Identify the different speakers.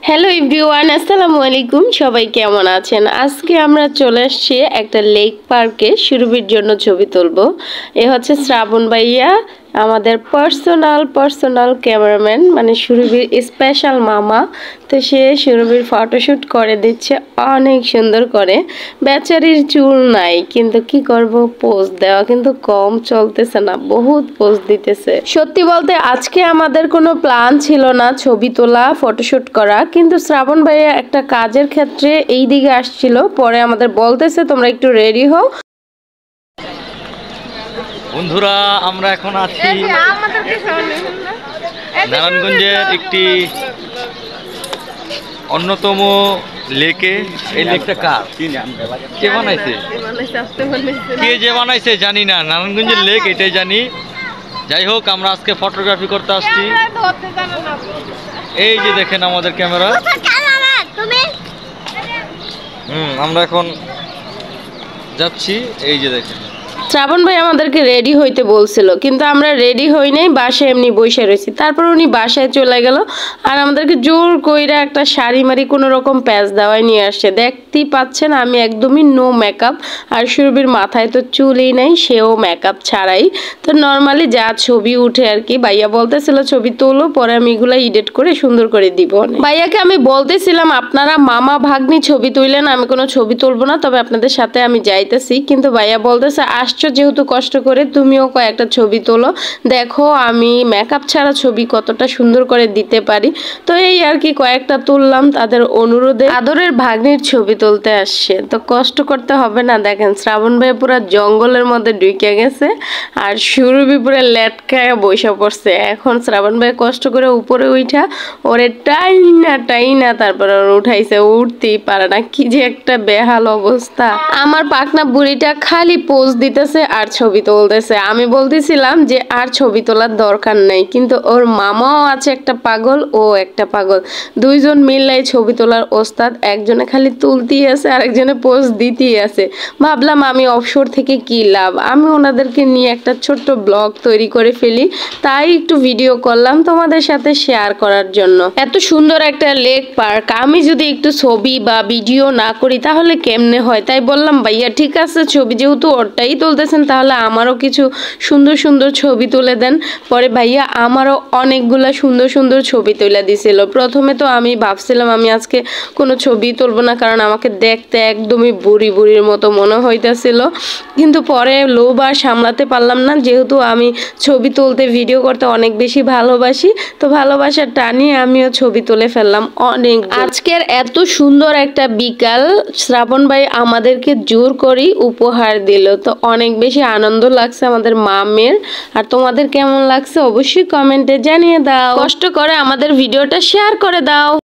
Speaker 1: Hello everyone, আসসালামু আলাইকুম। সবাই কেমন আছেন? আজকে আমরা চলে আসছি একটা লেক পার্কে সুরভির জন্য ছবি তুলবো। এ হচ্ছে শ্রাবণ ভাইয়া, আমাদের পার্সোনাল ক্যামেরাম্যান, মানে সুরভির স্পেশাল মামা। তো সে সুরভির ফটোশ্যুট করে দিচ্ছে অনেক সুন্দর করে। বেচারির চুল নাই, কিন্তু কি করব, পোজ দেওয়া কিন্তু কম চলতেছে না, বহুত পোজ দিতেছে। সত্যি বলতে আজকে আমাদের কোনো প্ল্যান ছিল না ছবি তোলা, ফটোশ্যুট করা, কিন্তু শ্রাবণ ভাইয়া একটা কাজের ক্ষেত্রে এই দিকে আসছিল, পরে আমাদের বলতেছে তোমরা একটু রেডি হও।
Speaker 2: বন্ধুরা, আমরা এখন আছি নারায়ণগঞ্জের একটি অন্যতম লেকে। এই লেকটা কার, কে বানাইছে, কে যে বানাইছে জানি না। নারায়ণগঞ্জের লেক এটাই জানি। যাই হোক, আমরা আজকে ফটোগ্রাফি করতে আসছি। এই যে দেখেন আমাদের ক্যামেরা। আমরা এখন যাচ্ছি, এই যে দেখেন।
Speaker 1: শ্রাবণ ভাই আমাদেরকে রেডি হইতে বলছিল, কিন্তু আমরা রেডি হই নাই, বাসায় এমনি বসে রয়েছি। তারপর উনি বাসায় চলে গেল আর আমাদেরকে জোর কইরা একটা শাড়ি মারি কোনো রকম প্যাচ দেওয়াই নিয়ে আসছে। দেখতেই পাচ্ছেন আমি একদমই নো মেকআপ, আর সুরভির মাথায় তো চুলই নেই, সেও মেকআপ ছাড়াই। তো নর্মালি যা ছবি উঠে আর কি। ভাইয়া বলতেছিল ছবি তোলো, পরে আমি এগুলো এডিট করে সুন্দর করে দিব। ভাইয়াকে আমি বলতেছিলাম আপনারা মামা ভাগ্নি ছবি তুললেন, আমি কোনো ছবি তুলবো না, তবে আপনাদের সাথে আমি যাইতেছি। কিন্তু ভাইয়া বলতেছে আসছো যেহেতু কষ্ট করে, তুমিও কয়েকটা ছবি তোলো, দেখো আমি মেকআপ ছাড়া ছবি কতটা সুন্দর করে দিতে পারি। তো এই আর কি কয়েকটা তুললাম তাদের অনুরোধে। আদরের ভাগ্নির ছবি তুলতে আসছে, তো কষ্ট করতে হবে না। দেখেন শ্রাবণ ভাই পুরো জঙ্গলের মধ্যে ঢুকে গেছে, আর সুরভি পুরো লেটকায় বসে পড়ছে। এখন শ্রাবণ ভাই কষ্ট করে উপরে উঠা ওরে টাইনা তারপর উঠাইছে, উঠতেই পারে না, কি যে একটা বেহাল অবস্থা। আমার পাকনা বুড়িটা খালি পোজ দিতেছে আর ছবি তুলতেছে। আমি বলতেছিলাম যে আর ছবি তোলার দরকার নেই, কিন্তু ওর মামাও আছে একটা পাগল, ও একটা পাগল, দুইজন মিললাই ছবি তোলার ওস্তাদ। একজনে খালি তুলতেই আছে, আরেকজনে পোজ দিতেই আছে। ভাবলাম আমি অবসর থেকে কি লাভ, আমি ওনাদেরকে নিয়ে একটা ছোট্ট ব্লগ তৈরি করে ফেলি, তাই একটু ভিডিও করলাম তোমাদের সাথে শেয়ার করার জন্য। এত সুন্দর একটা লেক পার্ক আমি যদি একটু ছবি বা ভিডিও না করি তাহলে কেমনে হয়। তাই বললাম ভাইয়া ঠিক আছে, ছবি যেহেতু ওরটাই তুলতেছেন তাহলে আমারও কিছু সুন্দর সুন্দর ছবি তুলে দেন। পরে ভাইয়া আমারও অনেকগুলা সুন্দর সুন্দর ছবি তুলে দিছিল। প্রথমে তো আমি ভাবছিলাম আমি আজকে কোনো ছবি তুলবো না, কারণ আমাকে দেখতে একদমই বুড়ির মতো মনে হইতেছিল, কিন্তু পরে লোভ আর সামলাতে পারলাম না। যেহেতু আমি ছবি তুলতে ভিডিও করতে অনেক বেশি ভালোবাসি, তো ভালোবাসার টানে আমিও ছবি তুলে ফেললাম অনেক। আজকের এত সুন্দর একটা বিকাল শ্রাবণ ভাই আমাদেরকে জোর করেই উপহার দিল, তো অনেক বেশি আনন্দ লাগছে আমাদের মামের। আর তোমাদের কেমন লাগছে অবশ্যই কমেন্টে জানিয়ে দাও, কষ্ট করে আমাদের ভিডিওটা শেয়ার করে দাও।